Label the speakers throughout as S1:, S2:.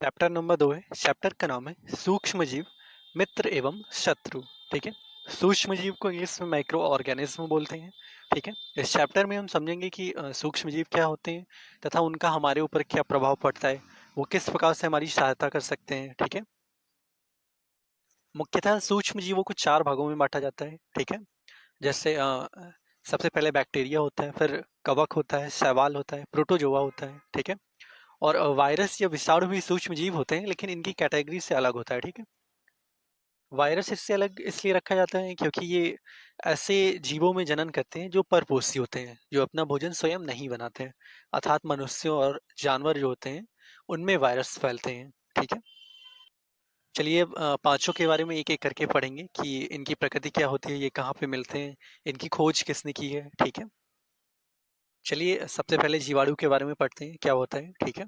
S1: Chapter number 2 है। Chapter का नाम है सूक्ष्म जीव, मित्र एवं शत्रु। ठीक है। सूक्ष्म जीव को इंग्लिश में माइक्रो ऑर्गेनिज्म बोलते हैं। ठीक है। इस चैप्टर में हम समझेंगे कि सूक्ष्म जीव क्या होते हैं तथा उनका हमारे ऊपर क्या प्रभाव पड़ता है, वो किस प्रकार से हमारी सहायता कर सकते हैं। ठीक है। मुख्यतः सूक्ष्म जीवों को चार भागों में बांटा जाता है। ठीक है। जैसे सबसे पहले बैक्टीरिया होता है, फिर कवक होता है, शैवाल होता है, प्रोटोजोआ होता है। ठीक है। और वायरस या विषाणु भी सूक्ष्म जीव होते हैं, लेकिन इनकी कैटेगरी से अलग होता है। ठीक है। वायरस इससे अलग इसलिए रखा जाता है क्योंकि ये ऐसे जीवों में जनन करते हैं जो परपोषी होते हैं, जो अपना भोजन स्वयं नहीं बनाते हैं। अर्थात मनुष्यों और जानवर जो होते हैं उनमें वायरस फैलते हैं। ठीक है। चलिए अब पांचों के बारे में एक एक करके पढ़ेंगे कि इनकी प्रकृति क्या होती है, ये कहाँ पे मिलते हैं, इनकी खोज किसने की है। ठीक है। चलिए सबसे पहले जीवाणु के बारे में पढ़ते हैं क्या होता है। ठीक है।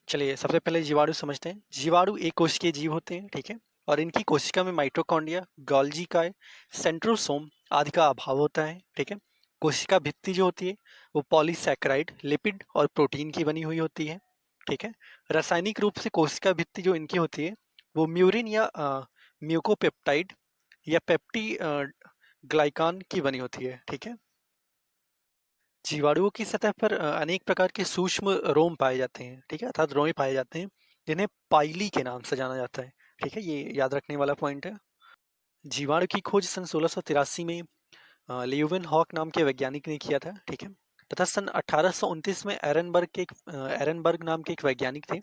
S1: चलिए सबसे पहले जीवाणु समझते हैं। जीवाणु एक कोशिकीय जीव होते हैं। ठीक है। और इनकी कोशिका में माइटोकॉन्ड्रिया, गोल्गी काय, सेंट्रोसोम आदि का अभाव होता है। ठीक है। कोशिका भित्ति जो होती है वो पॉलीसैकेराइड, लिपिड और प्रोटीन की बनी हुई होती है। ठीक है। रासायनिक रूप से कोशिका भित्ति जो इनकी होती है वो म्यूरिन या म्यूकोपेप्टाइड या पेप्टी ग्लाइकान की बनी होती है। ठीक है। जीवाणुओं की सतह पर अनेक प्रकार के सूक्ष्म रोम पाए जाते हैं। ठीक है। अर्थात रोए पाए जाते हैं जिन्हें पाइली के नाम से जाना जाता है। ठीक है। ये याद रखने वाला पॉइंट है। जीवाणु की खोज सन 1683 में लियोविन हॉक नाम के वैज्ञानिक ने किया था। ठीक है। तथा सन 1829 में एरनबर्ग नाम के एक वैज्ञानिक थे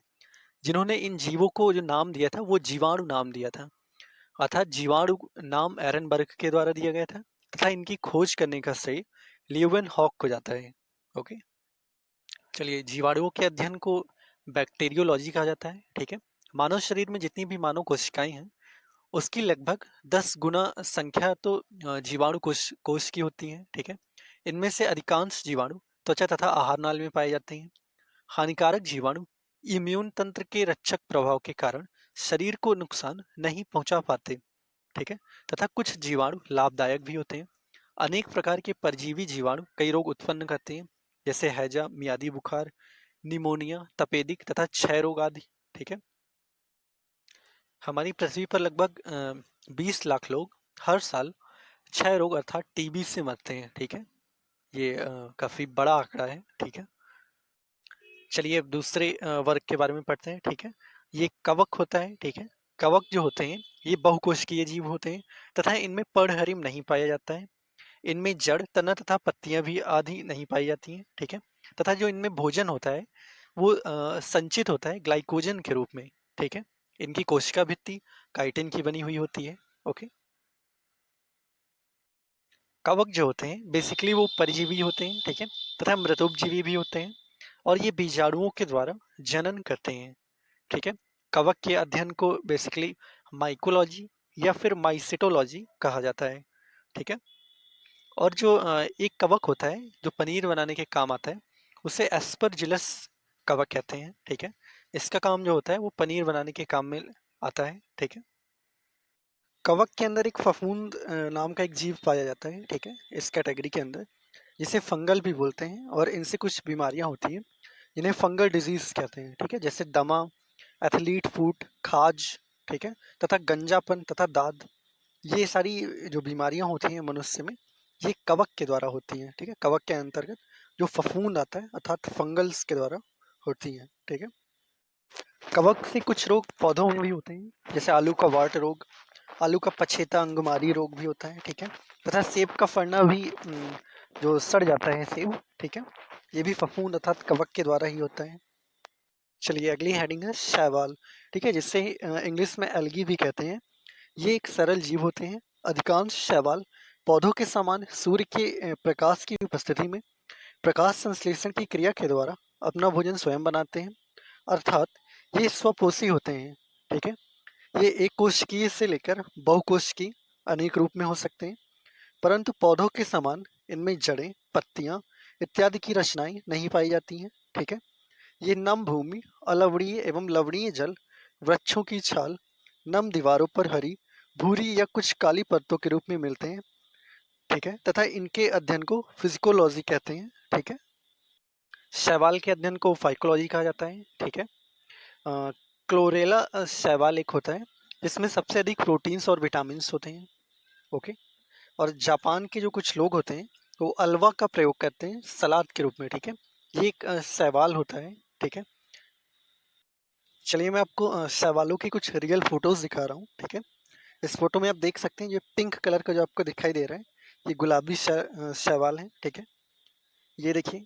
S1: जिन्होंने इन जीवों को जो नाम दिया था वो जीवाणु नाम दिया था। अर्थात जीवाणु नाम एरनबर्ग के द्वारा दिया गया था तथा इनकी खोज करने का श्रेय लियोविन हॉक को जाता है। ओके। चलिए जीवाणुओं के अध्ययन को बैक्टीरियोलॉजी कहा जाता है। ठीक है। मानव शरीर में जितनी भी मानव कोशिकाएं हैं उसकी लगभग 10 गुना संख्या तो जीवाणु कोश की होती है। ठीक है। इनमें से अधिकांश जीवाणु त्वचा तथा आहार नाल में पाए जाते हैं। हानिकारक जीवाणु इम्यून तंत्र के रक्षक प्रभाव के कारण शरीर को नुकसान नहीं पहुंचा पाते। ठीक है। तथा कुछ जीवाणु लाभदायक भी होते हैं। अनेक प्रकार के परजीवी जीवाणु कई रोग उत्पन्न करते हैं, जैसे हैजा, मियादी बुखार, निमोनिया, तपेदिक तथा क्षय रोग आदि। ठीक है। हमारी पृथ्वी पर लगभग 20 लाख लोग हर साल क्षय रोग अर्थात टीबी से मरते हैं। ठीक है। ये काफी बड़ा आंकड़ा है। ठीक है। चलिए अब दूसरे वर्ग के बारे में पढ़ते हैं। ठीक है। ये कवक होता है। ठीक है। कवक जो होते हैं ये बहुकोशिकीय जीव होते हैं तथा इनमें पर्णहरिम नहीं पाया जाता है। इनमें जड़, तना तथा पत्तियां भी आदि नहीं पाई जाती हैं। ठीक है। तथा जो इनमें भोजन होता है वो संचित होता है ग्लाइकोजन के रूप में। ठीक है। इनकी कोशिका भित्ति काइटिन की बनी हुई होती है। ओके। कवक जो होते हैं बेसिकली वो परजीवी होते हैं। ठीक है। तथा मृतोपजीवी भी होते हैं और ये बीजाणुओं के द्वारा जनन करते हैं। ठीक है। कवक के अध्ययन को बेसिकली माइकोलॉजी या फिर माइसिटोलॉजी कहा जाता है। ठीक है। और जो एक कवक होता है जो पनीर बनाने के काम आता है उसे एस्परजिलस कवक कहते हैं। ठीक है। इसका काम जो होता है वो पनीर बनाने के काम में आता है। ठीक है। कवक के अंदर एक फफूंद नाम का एक जीव पाया जाता है। ठीक है। इस कैटेगरी के अंदर जिसे फंगल भी बोलते हैं और इनसे कुछ बीमारियां होती हैं जिन्हें फंगल डिजीज कहते हैं। ठीक है। जैसे दमा, एथलीट फूट, खाज। ठीक है। तथा गंजापन तथा दाद, ये सारी जो बीमारियां होती हैं मनुष्य में ये कवक के द्वारा होती हैं। ठीक है। कवक के अंतर्गत जो फफूंद आता है अर्थात फंगल्स के द्वारा होती हैं। ठीक है। कवक से कुछ रोग पौधों में भी होते हैं, जैसे आलू का वाट रोग, आलू का पछेता अंगमारी रोग भी होता है। ठीक है। तथा सेब का फड़ना भी जो सड़ जाता है सेब। ठीक है। ये भी फफूंद अर्थात कवक के द्वारा ही होता है। चलिए अगली हेडिंग है शैवाल। ठीक है। जिससे इंग्लिश में एल्गी भी कहते हैं। ये एक सरल जीव होते हैं। अधिकांश शैवाल पौधों के समान सूर्य के प्रकाश की उपस्थिति में प्रकाश संश्लेषण की क्रिया के द्वारा अपना भोजन स्वयं बनाते हैं। अर्थात ये स्वपोषी होते हैं। ठीक है। ये एक कोशिकीय से लेकर बहुकोशिकीय अनेक रूप में हो सकते हैं, परंतु पौधों के समान इनमें जड़ें, पत्तियां इत्यादि की रचनाएं नहीं पाई जाती हैं। ठीक है। ये नम भूमि, अलवणीय एवं लवणीय जल, वृक्षों की छाल, नम दीवारों पर हरी, भूरी या कुछ काली परतों के रूप में मिलते हैं। ठीक है। तथा इनके अध्ययन को फिजिकोलॉजी कहते हैं। ठीक है। शैवाल के अध्ययन को फाइकोलॉजी कहा जाता है। ठीक है। क्लोरेला शैवाल एक होता है जिसमें सबसे अधिक प्रोटीन्स और विटामिन्स होते हैं। ओके। और जापान के जो कुछ लोग होते हैं वो अल्वा का प्रयोग करते हैं सलाद के रूप में। ठीक है, ये एक शैवाल होता है। ठीक है, चलिए मैं आपको शैवालों की कुछ रियल फोटोज दिखा रहा हूँ। ठीक है, इस फोटो में आप देख सकते हैं ये पिंक कलर का जो आपको दिखाई दे रहा है ये गुलाबी शैवाल है। ठीक है, ये देखिए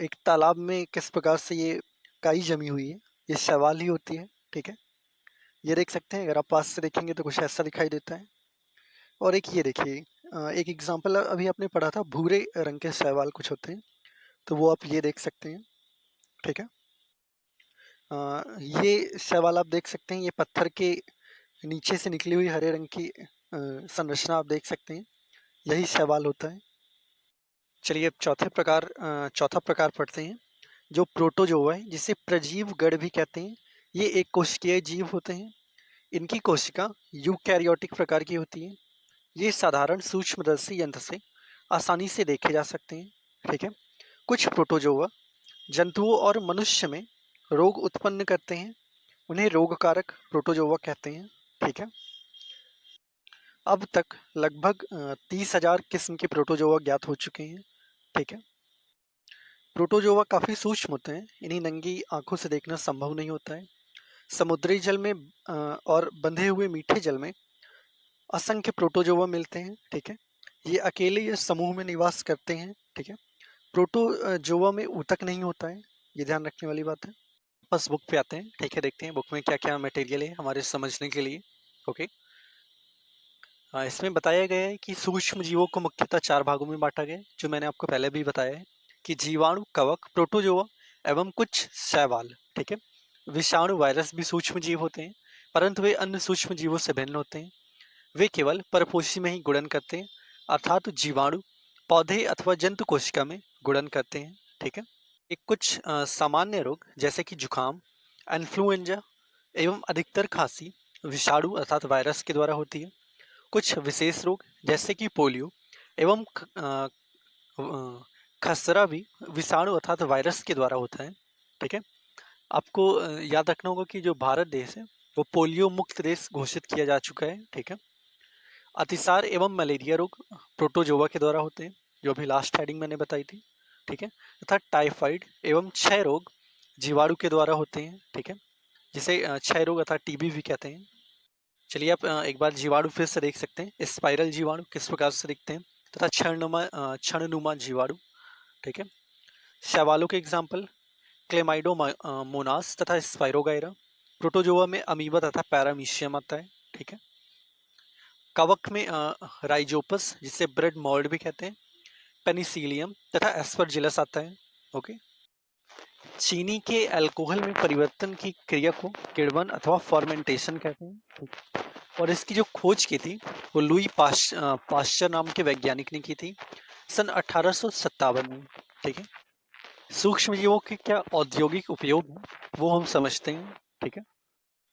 S1: एक तालाब में किस प्रकार से ये काई जमी हुई है, ये शैवाल ही होती है। ठीक है, ये देख सकते हैं, अगर आप पास से देखेंगे तो कुछ ऐसा दिखाई देता है। और एक ये देखिए एक एग्जांपल अभी आपने पढ़ा था, भूरे रंग के शैवाल कुछ होते हैं, तो वो आप ये देख सकते हैं। ठीक है, ये शैवाल आप देख सकते हैं, ये पत्थर के नीचे से निकली हुई हरे रंग की संरचना आप देख सकते हैं, यही शैवाल होता है। चलिए अब चौथा प्रकार पढ़ते हैं जो प्रोटोजोआ है, जिसे प्रजीव गण भी कहते हैं। ये एक कोशिकीय जीव होते हैं। इनकी कोशिका यूकैरियोटिक प्रकार की होती है। ये साधारण सूक्ष्मदर्शी यंत्र से आसानी से देखे जा सकते हैं। ठीक है, कुछ प्रोटोजोआ जंतुओं और मनुष्य में रोग उत्पन्न करते हैं, उन्हें रोगकारक प्रोटोजोआ कहते हैं। ठीक है, अब तक लगभग 30,000 किस्म के प्रोटोजोआ ज्ञात हो चुके हैं। ठीक है, प्रोटोजोआ काफी सूक्ष्म होते हैं, इन्हें नंगी आंखों से देखना संभव नहीं होता है। समुद्री जल में और बंधे हुए मीठे जल में असंख्य प्रोटोजोआ मिलते हैं। ठीक है, ये अकेले या समूह में निवास करते हैं। ठीक है, प्रोटोजोआ में ऊतक नहीं होता है, ये ध्यान रखने वाली बात है। बस बुक पे आते हैं। ठीक है, देखते हैं बुक में क्या क्या मटेरियल है हमारे समझने के लिए। ओके, इसमें बताया गया है कि सूक्ष्म जीवों को मुख्यतः 4 भागों में बांटा गया है, जो मैंने आपको पहले भी बताया है कि जीवाणु, कवक, प्रोटोजोआ एवं कुछ शैवाल। ठीक है, विषाणु, वायरस भी सूक्ष्म जीव होते हैं, परंतु वे अन्य सूक्ष्म जीवों से भिन्न होते हैं। वे केवल परपोषी में ही गुणन करते हैं, अर्थात जीवाणु पौधे अथवा जंतु कोशिका में गुणन करते हैं। ठीक है, एक कुछ सामान्य रोग जैसे कि जुखाम, इन्फ्लुएंजा एवं अधिकतर खांसी विषाणु अर्थात वायरस के द्वारा होती है। कुछ विशेष रोग जैसे कि पोलियो एवं खसरा भी विषाणु अर्थात वायरस के द्वारा होता है। ठीक है, आपको याद रखना होगा कि जो भारत देश है वो पोलियो मुक्त देश घोषित किया जा चुका है। ठीक है, अतिसार एवं मलेरिया रोग प्रोटोजोआ के द्वारा होते हैं, जो अभी लास्ट हेडिंग मैंने बताई थी। ठीक है, तथा टाइफाइड एवं क्षय रोग जीवाणु के द्वारा होते हैं। ठीक है, जिसे क्षय रोग अर्थात टीबी भी कहते हैं। चलिए आप एक बार जीवाणु फिर से देख सकते हैं, स्पाइरल जीवाणु किस प्रकार से दिखते हैं, तथा क्षणनुमा जीवाणु। ठीक है, शैवालों के एग्जाम्पल क्लेमाइडोमोनास तथा स्पाइरोगाइरा। प्रोटोजोआ में अमीबा तथा पैरामीशियम आता है। ठीक है, कवक में राइजोपस जिसे ब्रेड मोल्ड भी कहते हैं, पेनिसिलियम तथा एस्परजिलस आता है। ओके, चीनी के अल्कोहल में परिवर्तन की क्रिया को किण्वन अथवा फर्मेंटेशन कहते हैं। और इसकी जो खोज की थी वो लुई पाश्चर नाम के वैज्ञानिक ने की थी सन 1857 में। ठीक है, सूक्ष्म जीवों के क्या औद्योगिक उपयोग है वो हम समझते हैं। ठीक है,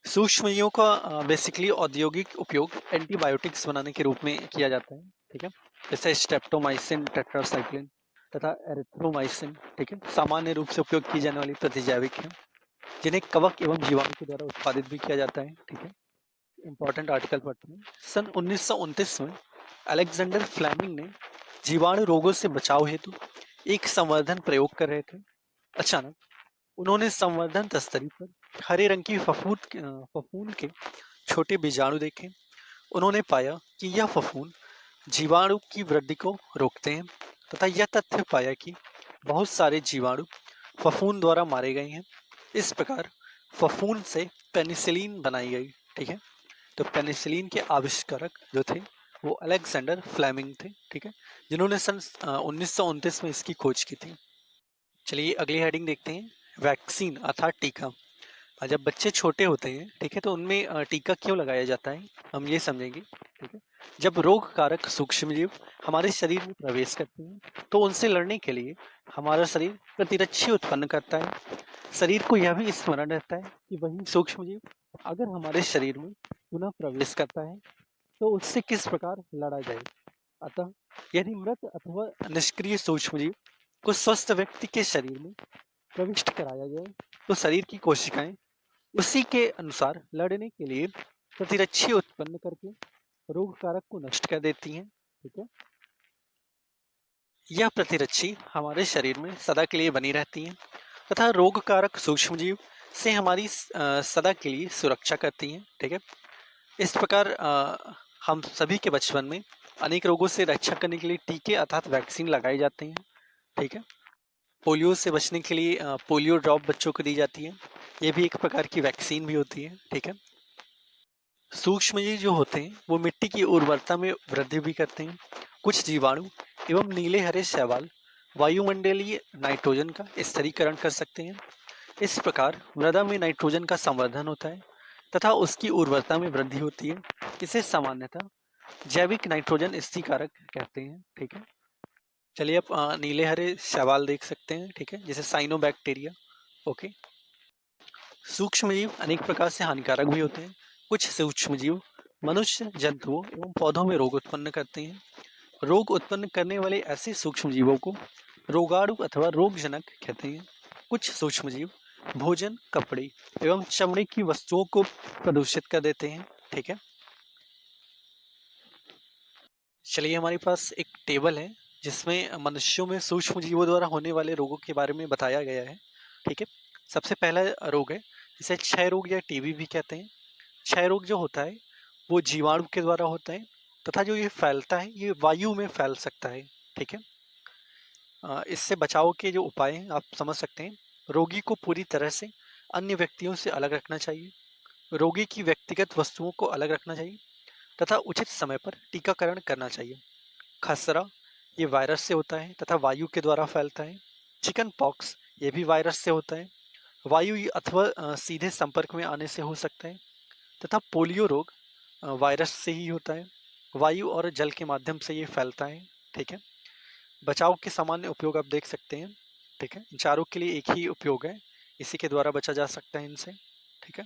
S1: सूक्ष्म जीवों का बेसिकली औद्योगिक उपयोग एंटीबायोटिक्स बनाने के रूप में किया जाता है। ठीक है, जैसे स्ट्रेप्टोमाइसिन, टेट्रासाइक्लिन तथा एरिथ्रोमाइसिन। ठीक है, सामान्य रूप से उपयोग की जाने वाली प्रतिजैविक है, जिन्हें कवक एवं जीवाणु के द्वारा उत्पादित भी किया जाता है। ठीक है, इंपॉर्टेंट आर्टिकल पढ़ते हैं। सन 1929 में अलेक्जेंडर फ्लेमिंग ने जीवाणु रोगों से बचाव हेतु एक संवर्धन प्रयोग कर रहे थे। अचानक उन्होंने संवर्धन तस्तरी पर हरे रंग की फफूंद के छोटे बीजाणु देखे। उन्होंने पाया कि यह फफूंद जीवाणु की वृद्धि को रोकते हैं, तथा यह तथ्य पाया कि बहुत सारे जीवाणु फफूंद द्वारा मारे गए हैं। इस प्रकार फफूंद से पेनिसिलिन बनाई गई। ठीक है, तो पेनिसिलिन के आविष्कारक जो थे वो अलेक्जेंडर फ्लेमिंग थे। ठीक है, जिन्होंने सन 1929 में इसकी खोज की थी। चलिए अगली हेडिंग देखते हैं, वैक्सीन अर्थात टीका। जब बच्चे छोटे होते हैं, ठीक है, तो उनमें टीका क्यों लगाया जाता है हम ये समझेंगे। ठीक है, जब रोग कारक सूक्ष्म जीव हमारे शरीर में प्रवेश करते हैं तो उनसे लड़ने के लिए हमारा शरीर प्रतिरक्षी उत्पन्न करता है। शरीर को यह भी स्मरण रहता है कि वही सूक्ष्म जीव अगर हमारे शरीर में पुनः प्रवेश करता है तो उससे किस प्रकार लड़ा जाए। अतः यदि मृत अथवा निष्क्रिय सूक्ष्म को स्वस्थ व्यक्ति के शरीर में प्रविष्ट कराया जाए तो शरीर की कोशिकाएं उसी के अनुसार लड़ने के लिए प्रतिरक्षी उत्पन्न करके रोग कारक को नष्ट कर देती हैं। ठीक है, यह प्रतिरक्षी हमारे शरीर में सदा के लिए बनी रहती हैं तथा रोग कारक सूक्ष्मजीव से हमारी सदा के लिए सुरक्षा करती हैं। ठीक है, इस प्रकार हम सभी के बचपन में अनेक रोगों से रक्षा करने के लिए टीके अर्थात वैक्सीन लगाए जाते हैं। ठीक है, पोलियो से बचने के लिए पोलियो ड्रॉप बच्चों को दी जाती है, ये भी एक प्रकार की वैक्सीन भी होती है। ठीक है, सूक्ष्मजीव जो होते हैं वो मिट्टी की उर्वरता में वृद्धि भी करते हैं। कुछ जीवाणु एवं नीले हरे शैवाल वायुमंडलीय नाइट्रोजन का स्थिरीकरण कर सकते हैं। इस प्रकार मृदा में नाइट्रोजन का संवर्धन होता है तथा उसकी उर्वरता में वृद्धि होती है। इसे सामान्यतः जैविक नाइट्रोजन स्थिरीकारक कहते हैं। ठीक है, चलिए आप नीले हरे शैवाल देख सकते हैं। ठीक है, जैसे साइनोबैक्टीरिया। ओके, सूक्ष्मजीव अनेक प्रकार से हानिकारक भी होते हैं। कुछ सूक्ष्मजीव मनुष्य, जंतुओं एवं पौधों में रोग उत्पन्न करते हैं। रोग उत्पन्न करने वाले ऐसे सूक्ष्मजीवों को रोगाणु अथवा रोगजनक कहते हैं। कुछ सूक्ष्मजीव भोजन, कपड़े एवं चमड़े की वस्तुओं को प्रदूषित कर देते हैं। ठीक है, चलिए हमारे पास एक टेबल है जिसमें मनुष्यों में सूक्ष्म जीवों द्वारा होने वाले रोगों के बारे में बताया गया है। ठीक है, सबसे पहला रोग है जिसे क्षय रोग या टीबी भी कहते हैं। क्षय रोग जो होता है वो जीवाणु के द्वारा होता है तथा जो ये फैलता है ये वायु में फैल सकता है। ठीक है, इससे बचाव के जो उपाय हैं आप समझ सकते हैं। रोगी को पूरी तरह से अन्य व्यक्तियों से अलग रखना चाहिए। रोगी की व्यक्तिगत वस्तुओं को अलग रखना चाहिए तथा उचित समय पर टीकाकरण करना चाहिए। खसरा ये वायरस से होता है तथा वायु के द्वारा फैलता है। चिकन पॉक्स ये भी वायरस से होता है, वायु अथवा सीधे संपर्क में आने से हो सकता है। तथा पोलियो रोग वायरस से ही होता है, वायु और जल के माध्यम से ये फैलता है। ठीक है, बचाव के सामान्य उपयोग आप देख सकते हैं। ठीक है, इन चारों के लिए एक ही उपयोग है, इसी के द्वारा बचा जा सकता है इनसे। ठीक है,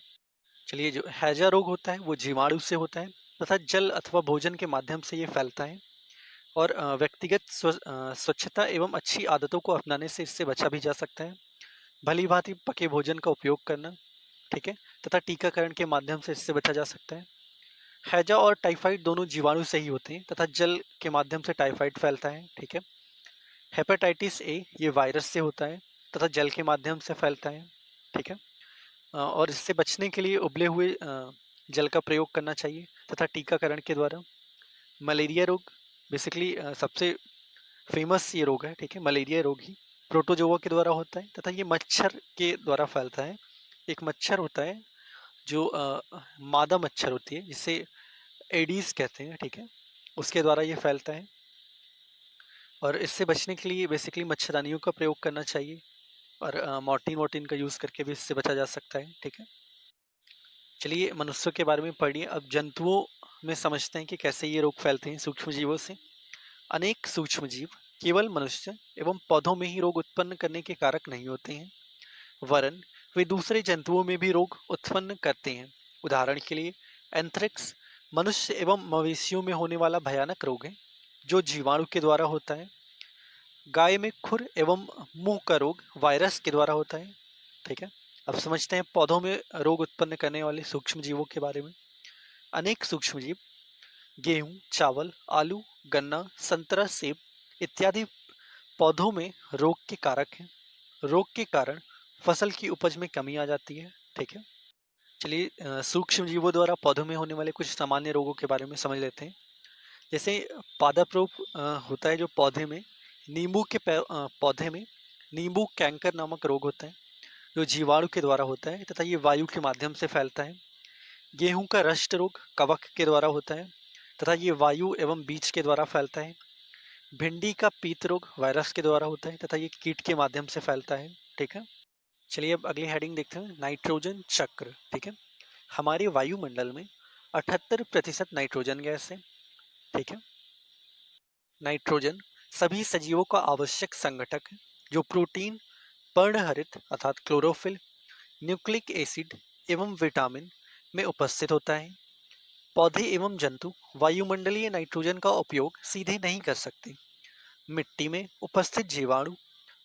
S1: चलिए जो हैजा रोग होता है वो जीवाणु से होता है तथा जल अथवा भोजन के माध्यम से ये फैलता है और व्यक्तिगत स्वच्छता एवं अच्छी आदतों को अपनाने से इससे बचा भी जा सकता है। भली भांति पके भोजन का उपयोग करना। ठीक है, तथा टीकाकरण के माध्यम से इससे बचा जा सकता है। हैजा और टाइफाइड दोनों जीवाणु से ही होते हैं तथा जल के माध्यम से टाइफाइड फैलता है। ठीक है, हेपेटाइटिस ए ये वायरस से होता है तथा जल के माध्यम से फैलता है। ठीक है, और इससे बचने के लिए उबले हुए जल का प्रयोग करना चाहिए तथा टीकाकरण के द्वारा। मलेरिया रोग बेसिकली सबसे फेमस ये रोग है। ठीक है, मलेरिया रोग ही प्रोटोजोआ के द्वारा होता है तथा ये मच्छर के द्वारा फैलता है। एक मच्छर होता है जो मादा मच्छर होती है जिसे एडीज कहते हैं। ठीक है, उसके द्वारा ये फैलता है और इससे बचने के लिए बेसिकली मच्छरदानियों का प्रयोग करना चाहिए और मॉर्टिन वॉर्टिन का यूज़ करके भी इससे बचा जा सकता है। ठीक है, चलिए मनुष्यों के बारे में पढ़िए। अब जंतुओं में समझते हैं कि कैसे ये रोग फैलते हैं सूक्ष्म जीवों से। अनेक सूक्ष्मजीव केवल मनुष्य एवं पौधों में ही रोग उत्पन्न करने के कारक नहीं होते हैं, वरन वे दूसरे जंतुओं में भी रोग उत्पन्न करते हैं। उदाहरण के लिए एंथ्रेक्स मनुष्य एवं मवेशियों में होने वाला भयानक रोग है जो जीवाणु के द्वारा होता है। गाय में खुर एवं मुंह का रोग वायरस के द्वारा होता है। ठीक है, अब समझते हैं पौधों में रोग उत्पन्न करने वाले सूक्ष्म जीवों के बारे में। अनेक सूक्ष्मजीव गेहूं, चावल, आलू, गन्ना, संतरा, सेब इत्यादि पौधों में रोग के कारक हैं। रोग के कारण फसल की उपज में कमी आ जाती है। ठीक है, चलिए सूक्ष्म जीवों द्वारा पौधों में होने वाले कुछ सामान्य रोगों के बारे में समझ लेते हैं। जैसे पादप रोग होता है जो पौधे में, पौधे में नींबू कैंकर नामक रोग होता है जो जीवाणु के द्वारा होता है तथा ये वायु के माध्यम से फैलता है। गेहूं का रस्ट रोग कवक के द्वारा होता है तथा ये वायु एवं बीज के द्वारा फैलता है। भिंडी का पीत रोग वायरस के द्वारा होता है तथा ये कीट के माध्यम से फैलता है। ठीक है, चलिए अब अगली हेडिंग देखते हैं, नाइट्रोजन चक्र। ठीक है, हमारे वायुमंडल में 78% नाइट्रोजन गैस है। ठीक है, नाइट्रोजन सभी सजीवों का आवश्यक संगठक है जो प्रोटीन, पर्णहरित अर्थात क्लोरोफिल, न्यूक्लिक एसिड एवं विटामिन में उपस्थित होता है। पौधे एवं जंतु वायुमंडलीय नाइट्रोजन का उपयोग सीधे नहीं कर सकते। मिट्टी में उपस्थित जीवाणु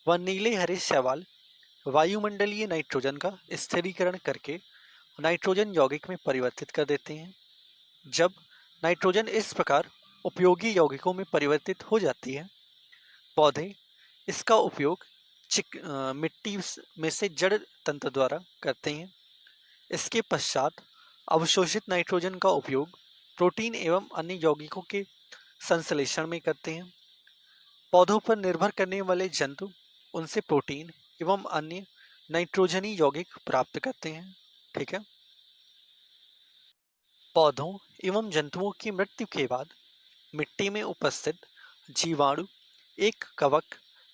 S1: व नीले हरे शैवाल वायुमंडलीय नाइट्रोजन का स्थिरीकरण करके नाइट्रोजन यौगिक में परिवर्तित कर देते हैं। जब नाइट्रोजन इस प्रकार उपयोगी यौगिकों में परिवर्तित हो जाती है, पौधे इसका उपयोग मिट्टी में से जड़ तंत्र द्वारा करते हैं। इसके पश्चात अवशोषित नाइट्रोजन का उपयोग प्रोटीन एवं अन्य यौगिकों के संश्लेषण में करते हैं। पौधों पर निर्भर करने वाले जंतु उनसे प्रोटीन एवं अन्य नाइट्रोजनी यौगिक प्राप्त करते हैं। ठीक है। पौधों एवं जंतुओं की मृत्यु के बाद मिट्टी में उपस्थित जीवाणु एक कवक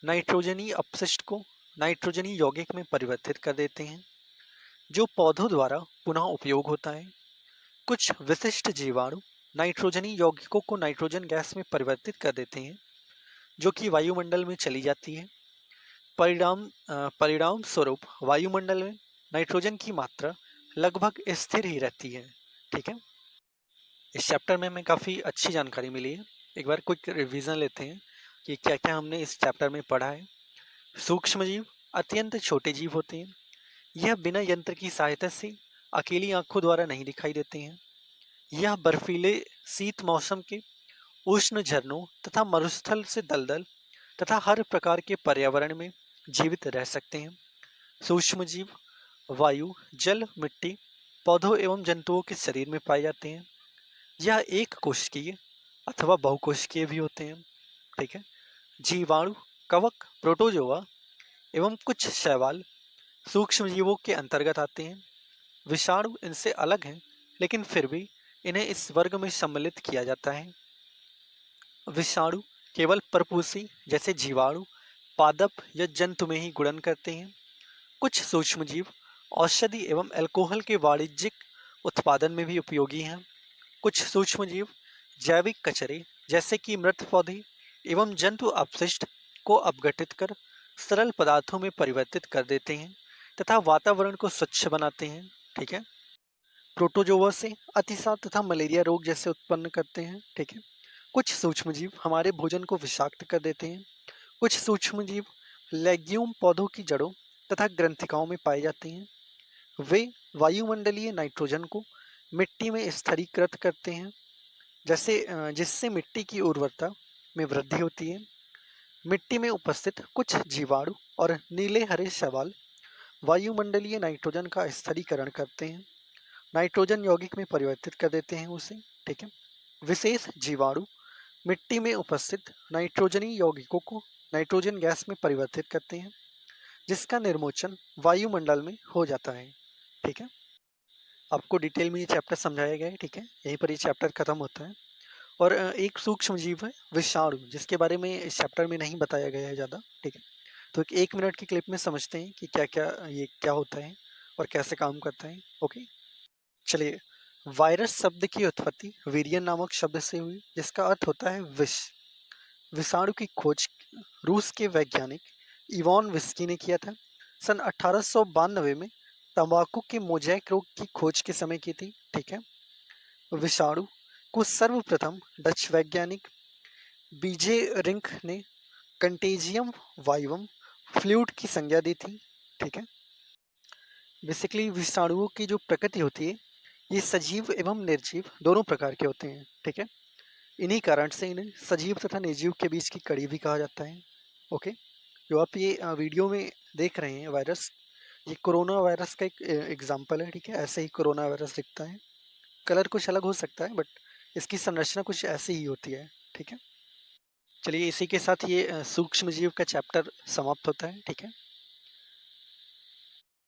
S1: नाइट्रोजनी अपशिष्ट को नाइट्रोजनी यौगिक में परिवर्तित कर देते हैं, जो पौधों द्वारा पुनः उपयोग होता है। कुछ विशिष्ट जीवाणु नाइट्रोजनी यौगिकों को नाइट्रोजन गैस में परिवर्तित कर देते हैं, जो कि वायुमंडल में चली जाती है। परिणाम स्वरूप वायुमंडल में नाइट्रोजन की मात्रा लगभग स्थिर ही रहती है। ठीक है। इस चैप्टर में हमें काफ़ी अच्छी जानकारी मिली है। एक बार क्विक रिवीजन लेते हैं कि क्या क्या हमने इस चैप्टर में पढ़ा है। सूक्ष्म जीव अत्यंत छोटे जीव होते हैं। यह बिना यंत्र की सहायता से अकेली आंखों द्वारा नहीं दिखाई देते हैं। यह बर्फीले शीत मौसम के उष्ण झरनों तथा मरुस्थल से दलदल तथा हर प्रकार के पर्यावरण में जीवित रह सकते हैं। सूक्ष्म जीव वायु, जल, मिट्टी, पौधों एवं जंतुओं के शरीर में पाए जाते हैं। यह एक कोशिकीय अथवा बहुकोशिकीय भी होते हैं। ठीक है। जीवाणु, कवक, प्रोटोजोआ एवं कुछ शैवाल सूक्ष्म जीवों के अंतर्गत आते हैं। विषाणु इनसे अलग हैं, लेकिन फिर भी इन्हें इस वर्ग में सम्मिलित किया जाता है। विषाणु केवल परपोषी जैसे जीवाणु, पादप या जंतु में ही गुणन करते हैं। कुछ सूक्ष्म जीव औषधि एवं अल्कोहल के वाणिज्यिक उत्पादन में भी उपयोगी हैं। कुछ सूक्ष्म जीव जैविक कचरे जैसे कि मृत पौधे एवं जंतु अपशिष्ट को अपघटित कर सरल पदार्थों में परिवर्तित कर देते हैं तथा वातावरण को स्वच्छ बनाते हैं। ठीक है। प्रोटोजोआ से अतिसार तथा मलेरिया रोग जैसे उत्पन्न करते हैं। ठीक है। कुछ सूक्ष्म जीव हमारे भोजन को विषाक्त कर देते हैं। कुछ सूक्ष्म जीव लेग्यूम पौधों की जड़ों तथा ग्रंथिकाओं में पाए जाते हैं। वे वायुमंडलीय नाइट्रोजन को मिट्टी में स्थिरीकृत करते हैं, जिससे मिट्टी की उर्वरता में वृद्धि होती है। मिट्टी में उपस्थित कुछ जीवाणु और नीले हरे शैवाल वायुमंडलीय नाइट्रोजन का स्थिरीकरण करते हैं, नाइट्रोजन यौगिक में परिवर्तित कर देते हैं उसे। ठीक है। विशेष जीवाणु मिट्टी में उपस्थित नाइट्रोजनी यौगिकों को नाइट्रोजन गैस में परिवर्तित करते हैं, जिसका निर्मोचन वायुमंडल में हो जाता है। ठीक है। आपको डिटेल में ये चैप्टर समझाया गया है। ठीक है। यहीं पर ये चैप्टर खत्म होता है। और एक सूक्ष्म जीव है विषाणु, जिसके बारे में इस चैप्टर में नहीं बताया गया है ज़्यादा। ठीक है। तो एक मिनट की क्लिप में समझते हैं कि क्या क्या ये क्या होता है और कैसे काम करता है। ओके, चलिए। वायरस शब्द की उत्पत्ति वीरियन नामक शब्द से हुई, जिसका अर्थ होता है विष। विषाणु की खोज रूस के वैज्ञानिक इवॉन विस्की ने किया था। सन 1892 में तंबाकू के मोजैक रोग की खोज के समय की थी। ठीक है। विषाणु को सर्वप्रथम डच वैज्ञानिक बीजे रिंक ने कंटेजियम वाइवम फ्लूइड की संज्ञा दी थी। ठीक है। बेसिकली विषाणुओं की जो प्रकृति होती है, ये सजीव एवं निर्जीव दोनों प्रकार के होते हैं। ठीक है। इन्हीं कारण से इन्हें सजीव तथा निर्जीव के बीच की कड़ी भी कहा जाता है। ओके, जो आप ये वीडियो में देख रहे हैं वायरस, ये कोरोना वायरस का एक एग्जाम्पल है। ठीक है। ऐसे ही कोरोना वायरस दिखता है, कलर कुछ अलग हो सकता है, बट इसकी संरचना कुछ ऐसी ही होती है। ठीक है। चलिए, इसी के साथ ये सूक्ष्म जीव का चैप्टर समाप्त होता है। ठीक है।